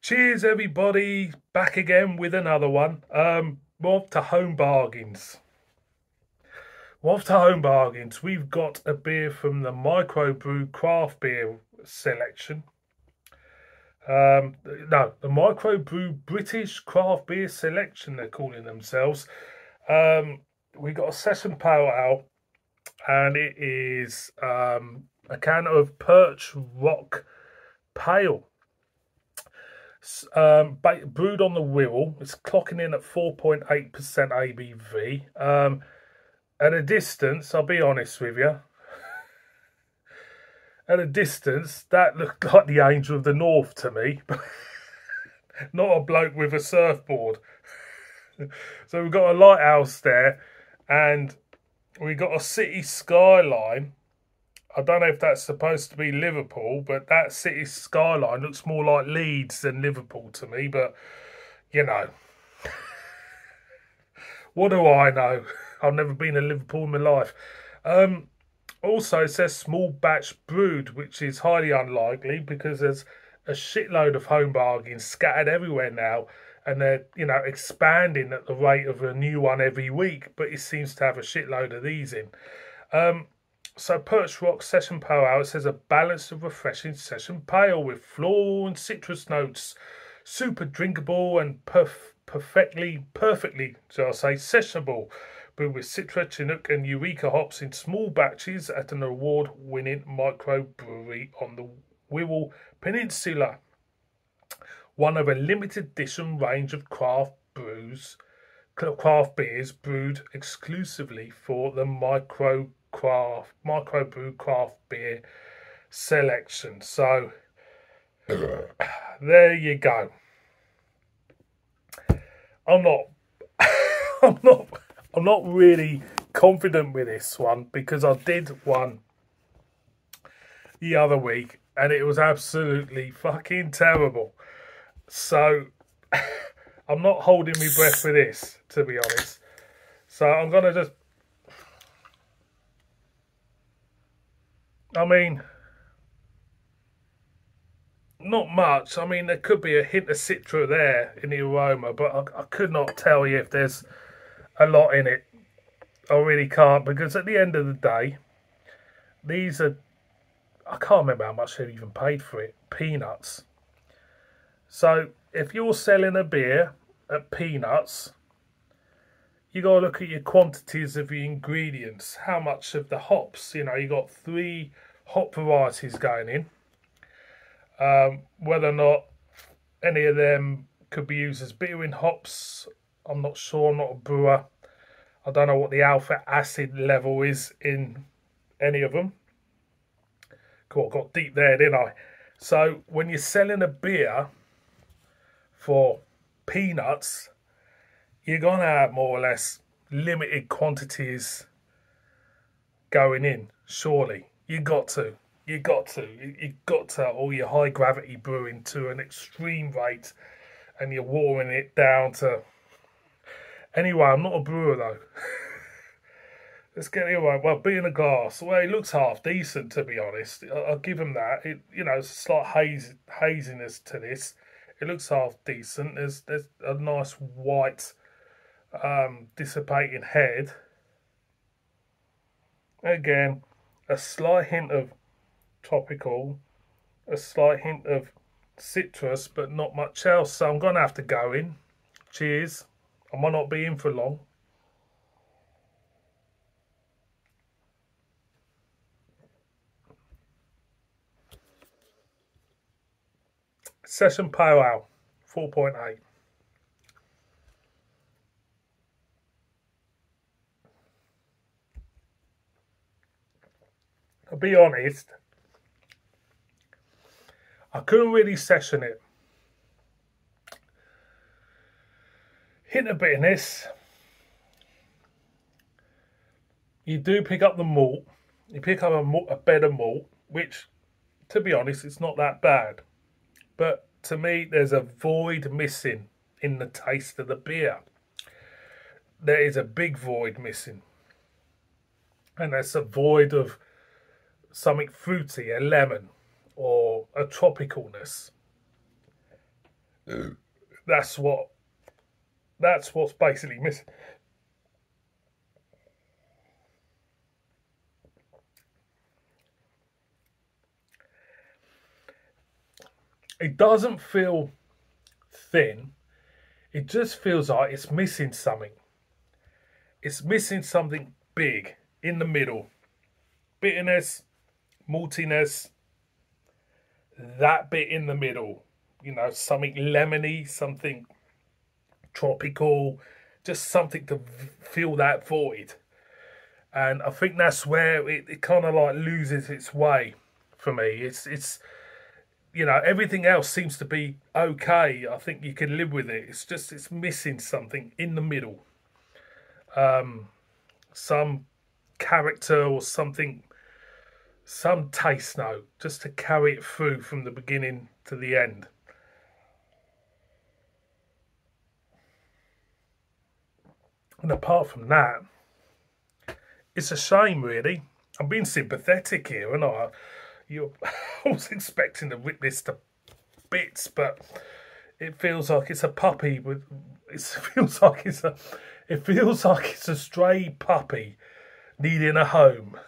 Cheers, everybody! Back again with another one. We're off to Home Bargains. We've got a beer from the Microbrew craft beer selection. No, the Microbrew British craft beer selection. They're calling themselves. We got a session pale ale, and it is a can of Perch Rock Pale. Brewed on the Wirral. It's clocking in at 4.8% ABV. At a distance, I'll be honest with you, at a distance, that looked like the Angel of the North to me. Not a bloke with a surfboard. So we've got a lighthouse there, and we got a city skyline. I don't know if that's supposed to be Liverpool, but that city skyline looks more like Leeds than Liverpool to me. But, you know, what do I know? I've never been to Liverpool in my life. Also, it says small batch brewed, which is highly unlikely because there's a shitload of Home Bargains scattered everywhere now. And they're, expanding at the rate of a new one every week. But it seems to have a shitload of these in. So Perch Rock Session Pale Ale, it says a balanced and refreshing session pale with floral and citrus notes, super drinkable and perfectly, shall I say, sessionable, brewed with Citra, Chinook and Eureka hops in small batches at an award-winning microbrewery on the Wirral Peninsula. One of a limited edition range of craft beers brewed exclusively for the Microbrew craft beer selection. So there you go. I'm not I'm not really confident with this one because I did one the other week and it was absolutely fucking terrible. So I'm not holding my breath for this, to be honest. So I'm gonna just, I mean, not much. I mean, there could be a hint of citra there in the aroma, but I could not tell you if there's a lot in it. I really can't, because at the end of the day, these are, I can't remember how much they've even paid for it, peanuts. So if you're selling a beer at peanuts, you got to look at your quantities of the ingredients. How much of the hops, you got 3 hop varieties going in. Whether or not any of them could be used as bittering hops, I'm not sure. I'm not a brewer. I don't know what the alpha acid level is in any of them. Cool, I got deep there, didn't I? So when you're selling a beer for peanuts, you're going to have more or less limited quantities going in, surely. You got to, all your high gravity brewing to an extreme rate and you're watering it down to... Anyway, I'm not a brewer though. Let's get it right. Well, being a glass, well, it looks half decent, to be honest. I'll give them that. It's a slight haziness to this. It looks half decent. There's a nice white dissipating head. Again, a slight hint of tropical, a slight hint of citrus, but not much else. So I'm going to have to go in. Cheers. I might not be in for long. Session Pale Ale, 4.8. I'll be honest, I couldn't really session it. Hint of bitterness. You do pick up the malt. You pick up a better malt, which, to be honest, it's not that bad. But to me, there's a void missing in the taste of the beer. There is a big void missing. And that's a void of something fruity, a lemon, or a tropicalness. That's what's basically missing. It doesn't feel thin. It just feels like it's missing something. It's missing something big in the middle. Bitterness, maltiness, that bit in the middle. You know, something lemony, something tropical, just something to fill that void. And I think that's where it kind of like loses its way for me. It's you know, everything else seems to be okay. I think you can live with it. It's just it's missing something in the middle. Some character or something, some taste note, just to carry it through from the beginning to the end. And apart from that, it's a shame, really. I'm being sympathetic here, and I was expecting to rip this to bits, but it feels like it's a puppy with. It feels like it's a stray puppy needing a home.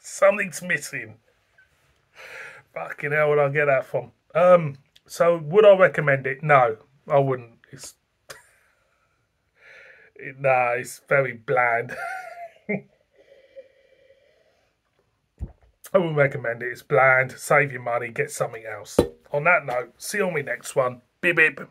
Something's missing. Fucking hell, would I get that from? So would I recommend it? No, I wouldn't. Nah, it's very bland. I wouldn't recommend it. It's bland. Save your money. Get something else. On that note, see you on my next one. Bip bip.